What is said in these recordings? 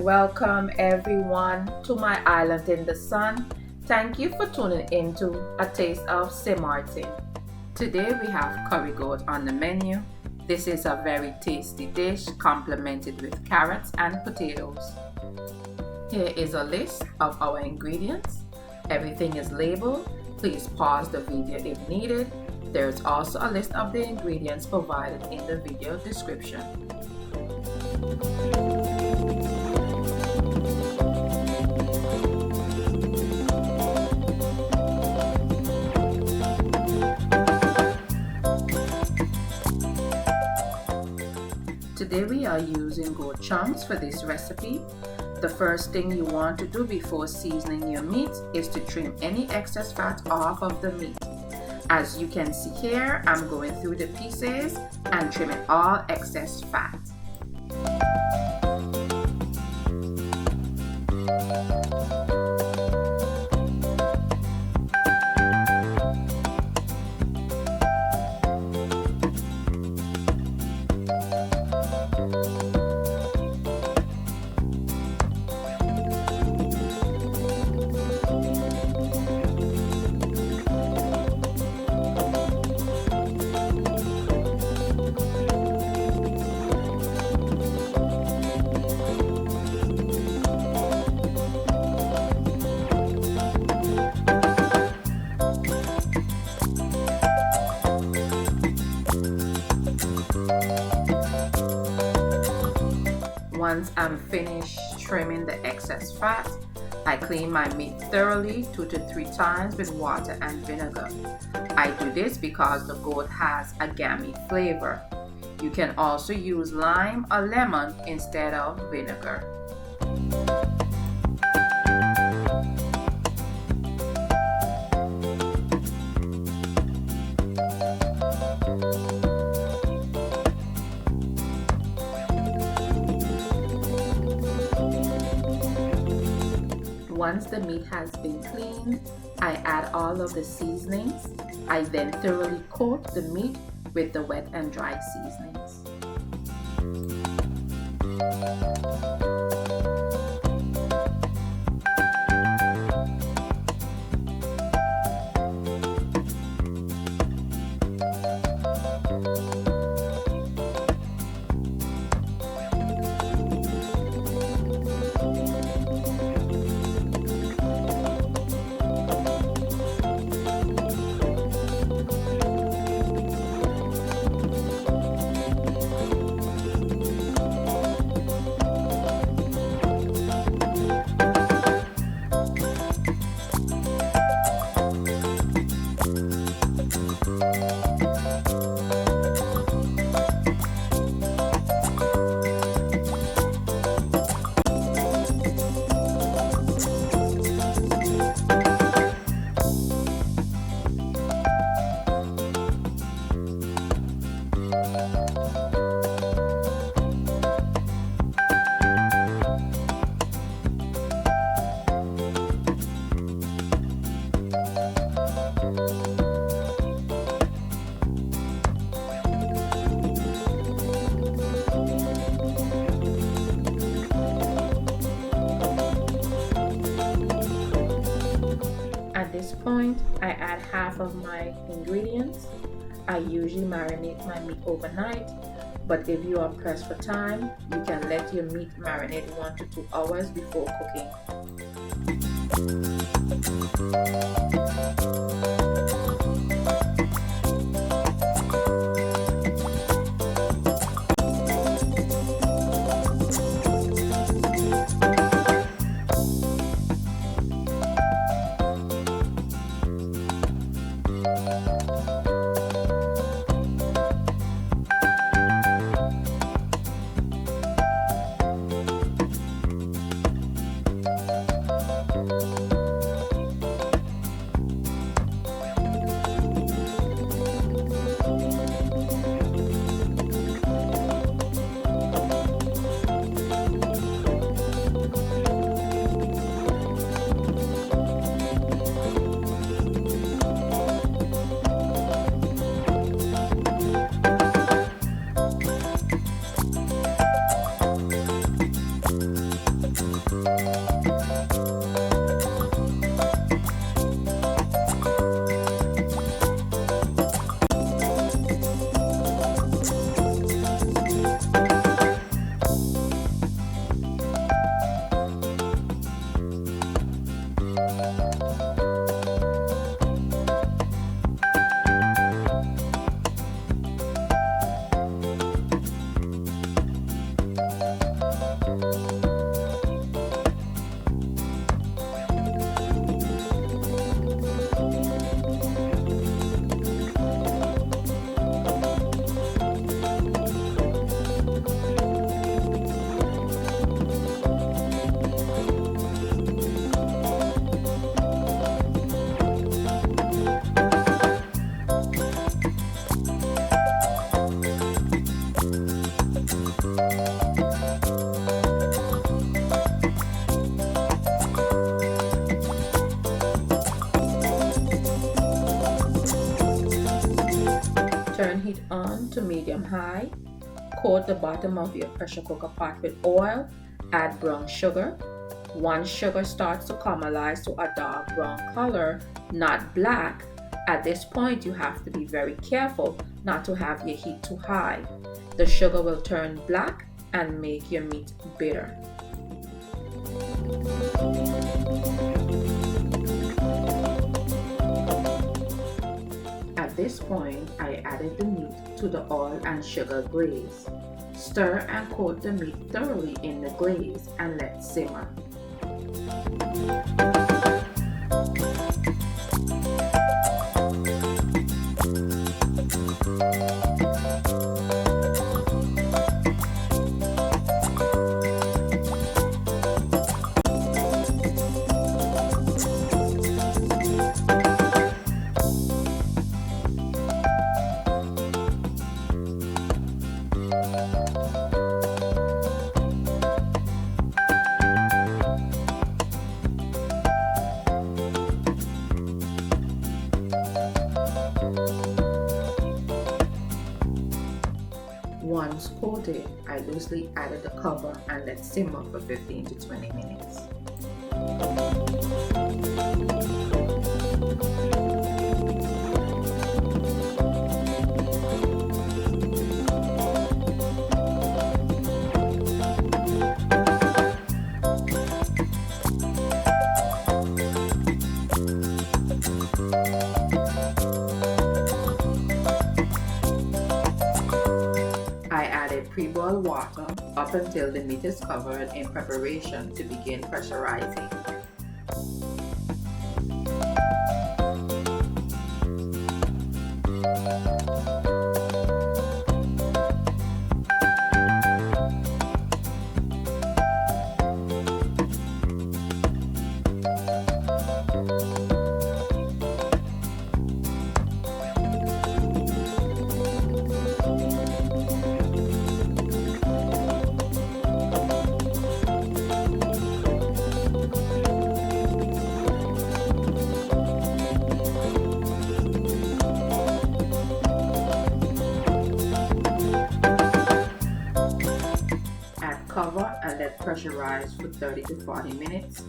welcome everyone to my island in the sun. Thank you for tuning in to A Taste of St. Martin. Today we have curry goat on the menu. This is a very tasty dish complemented with carrots and potatoes. Here is a list of our ingredients. Everything is labeled. Please pause the video if needed. There is also a list of the ingredients provided in the video description. Today we are using goat chunks for this recipe. The first thing you want to do before seasoning your meat is to trim any excess fat off of the meat. As you can see here, I'm going through the pieces and trimming all excess fat. Once I'm finished trimming the excess fat, I clean my meat thoroughly 2 to 3 times with water and vinegar. I do this because the goat has a gamey flavor. You can also use lime or lemon instead of vinegar. Once the meat has been cleaned, I add all of the seasonings. I then thoroughly coat the meat with the wet and dry seasonings. At this point, I add half of my ingredients. I usually marinate my meat overnight, but if you are pressed for time, you can let your meat marinate 1 to 2 hours before cooking. Turn heat on to medium-high. Coat the bottom of your pressure cooker pot with oil. Add brown sugar. Once sugar starts to caramelize to a dark brown color, not black, at this point you have to be very careful not to have your heat too high. The sugar will turn black and make your meat bitter. At this point, I added the meat to the oil and sugar glaze. Stir and coat the meat thoroughly in the glaze and let simmer. Once coated, I loosely added the cover and let simmer for 15 to 20 minutes. Pre-boil water up until the meat is covered in preparation to begin pressurizing. Cover and let pressurize for 30 to 40 minutes.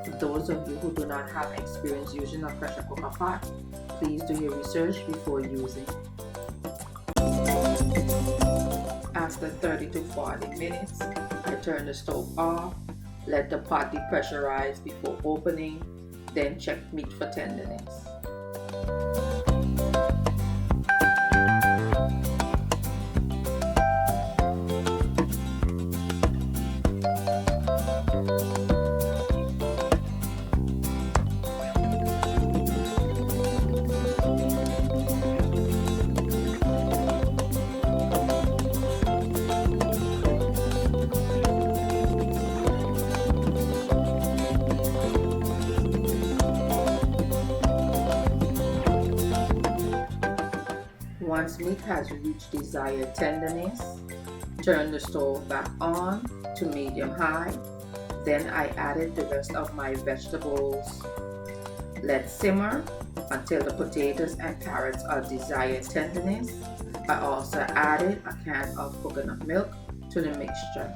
For those of you who do not have experience using a pressure cooker pot, please do your research before using. After 30 to 40 minutes, I turn the stove off, let the pot depressurize before opening, then check meat for tenderness. Once meat has reached desired tenderness, turn the stove back on to medium-high. Then I added the rest of my vegetables. Let simmer until the potatoes and carrots are desired tenderness. I also added a can of coconut milk to the mixture.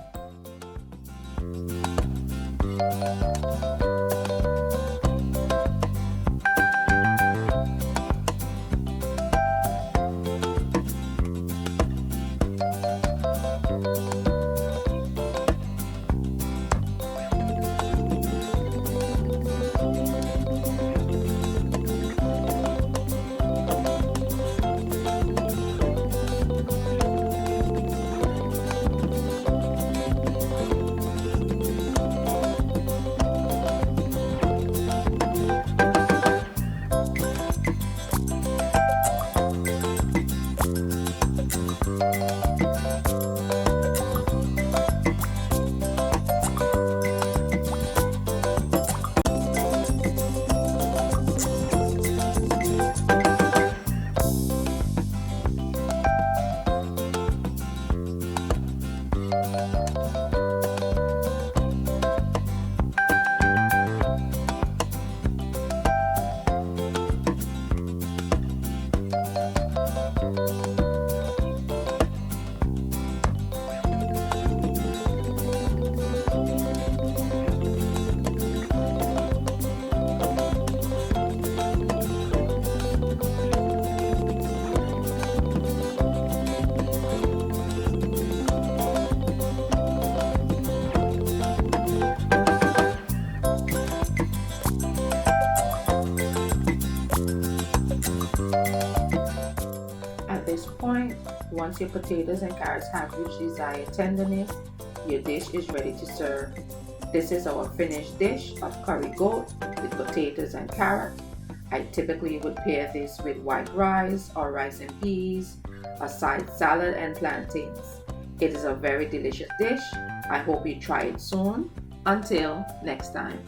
point, once your potatoes and carrots have reached desired tenderness, your dish is ready to serve. This is our finished dish of curry goat with potatoes and carrot. I typically would pair this with white rice or rice and peas, a side salad and plantains. It is a very delicious dish. I hope you try it soon. Until next time.